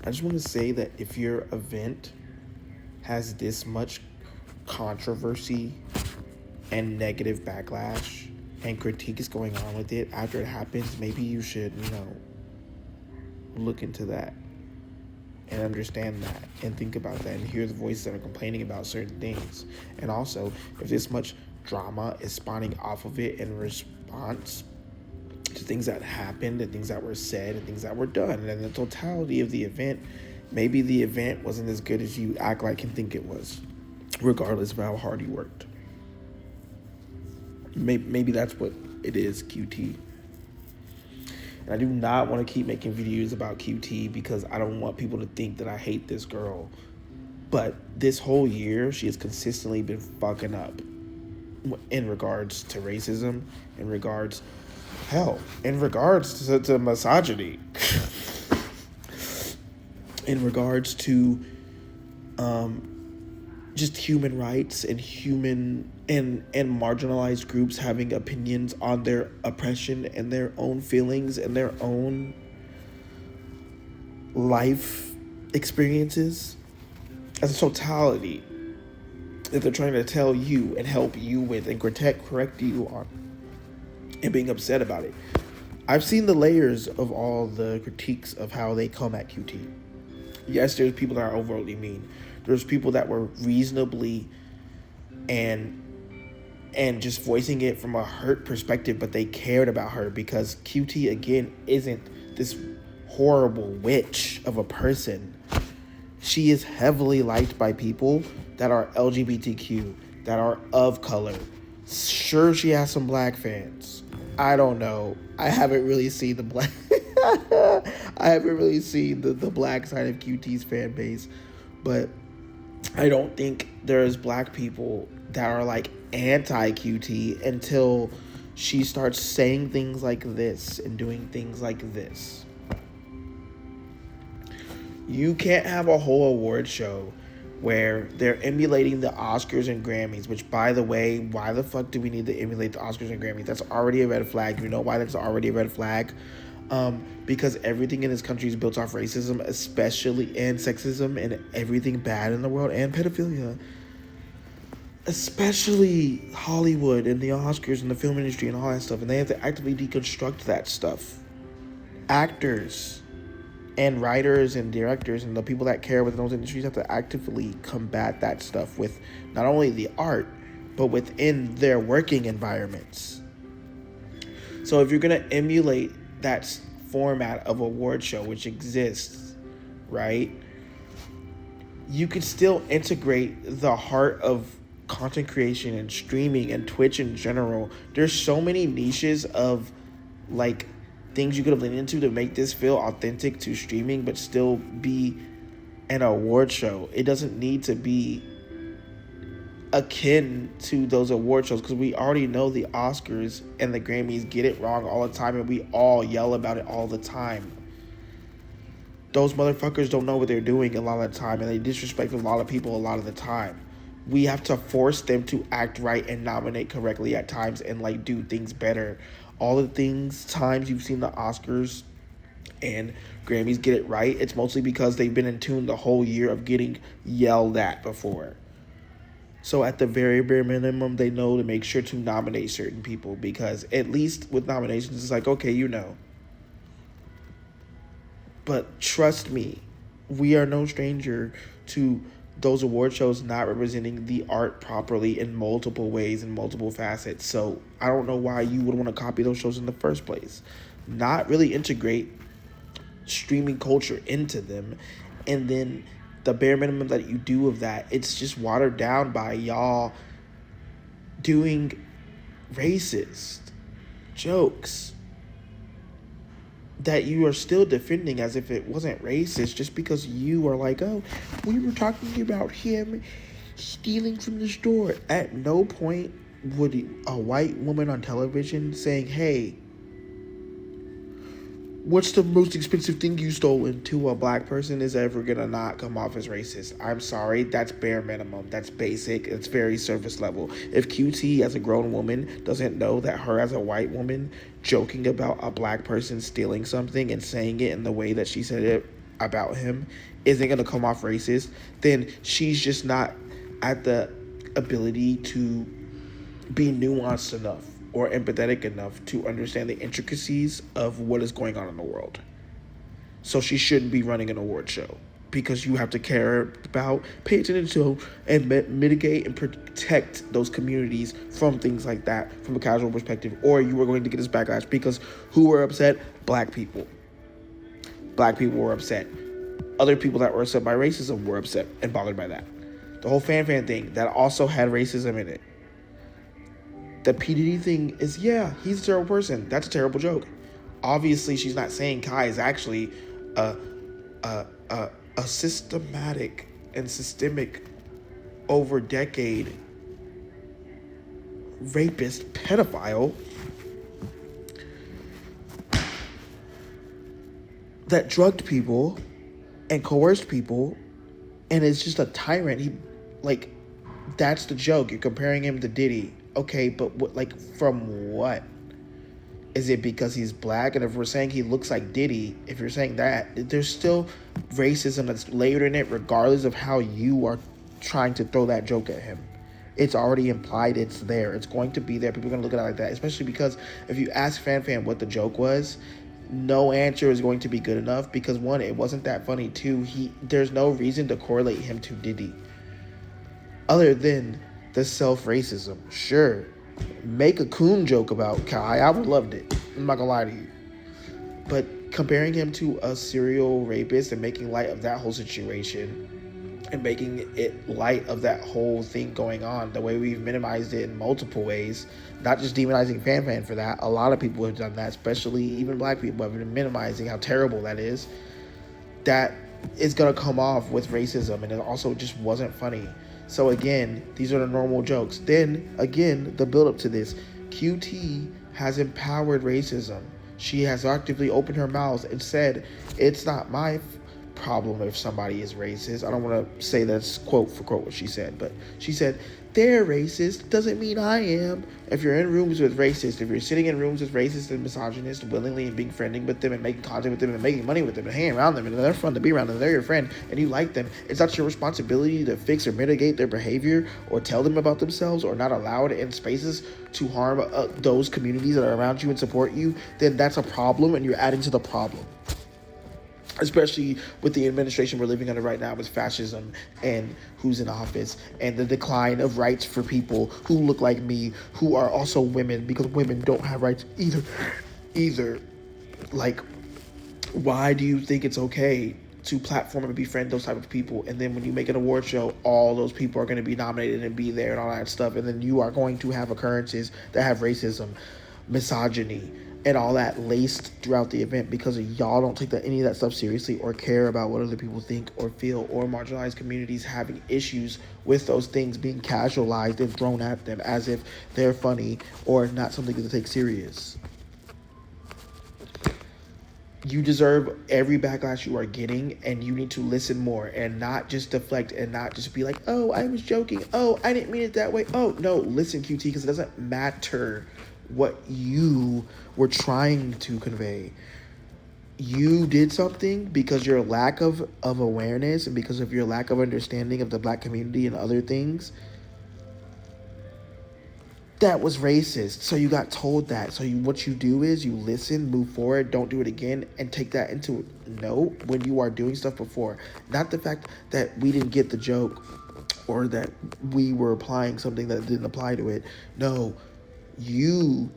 I just want to say that if your event has this much controversy and negative backlash and critique is going on with it after it happens, maybe you should, look into that and understand that and think about that and hear the voices that are complaining about certain things. And also, if this much drama is spawning off of it in response to things that happened and things that were said and things that were done, and the totality of the event, maybe the event wasn't as good as you act like and think it was, regardless of how hard you worked. Maybe that's what it is, QT. And I do not want to keep making videos about QT because I don't want people to think that I hate this girl. But this whole year, she has consistently been fucking up in regards to racism, in regards, hell, in regards to misogyny, in regards to just human rights and human and marginalized groups having opinions on their oppression and their own feelings and their own life experiences as a totality that they're trying to tell you and help you with and correct you on and being upset about it. I've seen the layers of all the critiques of how they come at QT. Yes, there's people that are overtly mean. There's people that were reasonably and just voicing it from a hurt perspective, but they cared about her because QT, again, isn't this horrible witch of a person. She is heavily liked by people that are LGBTQ, that are of color. Sure, she has some black fans. I don't know. I haven't really seen the black... I haven't really seen the black side of QT's fan base, but I don't think there's black people that are like anti-QT until she starts saying things like this and doing things like this. You can't have a whole award show where they're emulating the Oscars and Grammys, which, by the way, why the fuck do we need to emulate the Oscars and Grammys? That's already a red flag. You know why that's already a red flag? Because everything in this country is built off racism, especially, and sexism, and everything bad in the world, and pedophilia. Especially Hollywood and the Oscars and the film industry and all that stuff. And they have to actively deconstruct that stuff. Actors and writers and directors and the people that care within those industries have to actively combat that stuff with not only the art, but within their working environments. So if you're going to emulate that format of award show, which exists, right, you could still integrate the heart of content creation and streaming and Twitch in general. There's so many niches of like things you could have leaned into to make this feel authentic to streaming but still be an award show. It doesn't need to be akin to those award shows because we already know the Oscars and the Grammys get it wrong all the time and we all yell about it all the time. Those motherfuckers don't know what they're doing a lot of the time and they disrespect a lot of people a lot of the time. We have to force them to act right and nominate correctly at times and like do things better. All the times you've seen the Oscars and Grammys get it right, it's mostly because they've been in tune the whole year of getting yelled at before. So at the very bare minimum, they know to make sure to nominate certain people because at least with nominations, it's like, okay, you know. But trust me, we are no stranger to those award shows not representing the art properly in multiple ways and multiple facets. So I don't know why you would want to copy those shows in the first place. Not really integrate streaming culture into them. And then the bare minimum that you do of that, it's just watered down by y'all doing racist jokes that you are still defending as if it wasn't racist just because you are like, oh, we were talking about him stealing from the store. At no point would a white woman on television saying, hey, what's the most expensive thing you stolen to a black person is ever gonna not come off as racist. I'm sorry, that's bare minimum. That's basic. It's very surface level. If QT as a grown woman doesn't know that her as a white woman joking about a black person stealing something and saying it in the way that she said it about him isn't going to come off racist, then she's just not at the ability to be nuanced enough or empathetic enough to understand the intricacies of what is going on in the world. So she shouldn't be running an award show, because you have to care about, pay attention to, and mitigate and protect those communities from things like that from a casual perspective, or you are going to get this backlash. Because who were upset? Black people. Black people were upset. Other people that were upset by racism were upset and bothered by that. The whole fan thing, that also had racism in it. The P. Diddy thing is, yeah, he's a terrible person. That's a terrible joke. Obviously, she's not saying Kai is actually a systematic and systemic, over decade rapist, pedophile that drugged people and coerced people and is just a tyrant. That's the joke. You're comparing him to Diddy. Okay, but what, from what? Is it because he's black? And if we're saying he looks like Diddy, if you're saying that, there's still racism that's layered in it, regardless of how you are trying to throw that joke at him. It's already implied, it's there. It's going to be there. People are going to look at it like that, especially because if you ask Fan what the joke was, no answer is going to be good enough, because one, it wasn't that funny. Two, there's no reason to correlate him to Diddy. Other than the self-racism. Sure, make a coon joke about Kai. I would loved it. I'm not gonna lie to you. But comparing him to a serial rapist and making light of that whole situation and making it light of that whole thing going on, the way we've minimized it in multiple ways, not just demonizing Fan for that. A lot of people have done that, especially even black people have been minimizing how terrible that is. That is gonna come off with racism, and it also just wasn't funny. So again, these are the normal jokes. Then again, the build up to this, QT has empowered racism. She has actively opened her mouth and said, it's not my problem if somebody is racist. I don't want to say that's quote for quote what she said, but she said, they're racist doesn't mean I am. If you're in rooms with racists, if you're sitting in rooms with racists and misogynists willingly and being friendly with them and making content with them and making money with them and hanging around them and they're fun to be around and they're your friend and you like them, it's not your responsibility to fix or mitigate their behavior or tell them about themselves or not allow it in spaces to harm those communities that are around you and support you. Then that's a problem, and you're adding to the problem. Especially with the administration we're living under right now with fascism and who's in office and the decline of rights for people who look like me, who are also women, because women don't have rights either. Why do you think it's okay to platform and befriend those type of people, and then when you make an award show, all those people are going to be nominated and be there and all that stuff, and then you are going to have occurrences that have racism, misogyny, and all that laced throughout the event because y'all don't take any of that stuff seriously or care about what other people think or feel, or marginalized communities having issues with those things being casualized and thrown at them as if they're funny or not something to take serious. You deserve every backlash you are getting, and you need to listen more and not just deflect and not just be like, oh, I was joking. Oh, I didn't mean it that way. Oh, no, listen, QT, because it doesn't matter what you were trying to convey. You did something because your lack of awareness and because of your lack of understanding of the black community and other things that was racist. So you got told that. So what you do is you listen, move forward, don't do it again, and take that into note when you are doing stuff before. Not the fact that we didn't get the joke or that we were applying something that didn't apply to it. No, you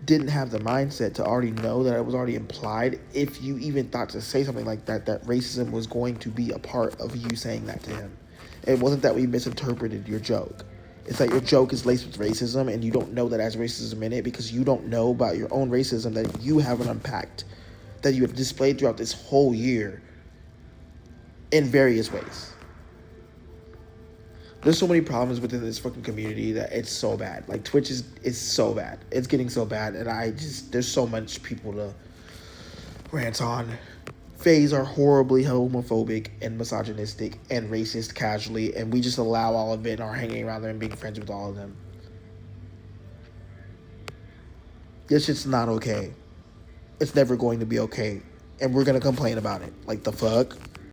didn't have the mindset to already know that it was already implied, if you even thought to say something like that racism was going to be a part of you saying that to him. It wasn't that we misinterpreted your joke. It's that your joke is laced with racism and you don't know that has racism in it because you don't know about your own racism that you haven't unpacked, that you have displayed throughout this whole year in various ways. There's so many problems within this fucking community that it's so bad. Like, Twitch is so bad. It's getting so bad, and there's so much people to rant on. Fays are horribly homophobic and misogynistic and racist casually, and we just allow all of it and are hanging around them and being friends with all of them. This shit's not okay. It's never going to be okay. and we're gonna complain about it. Like, the fuck?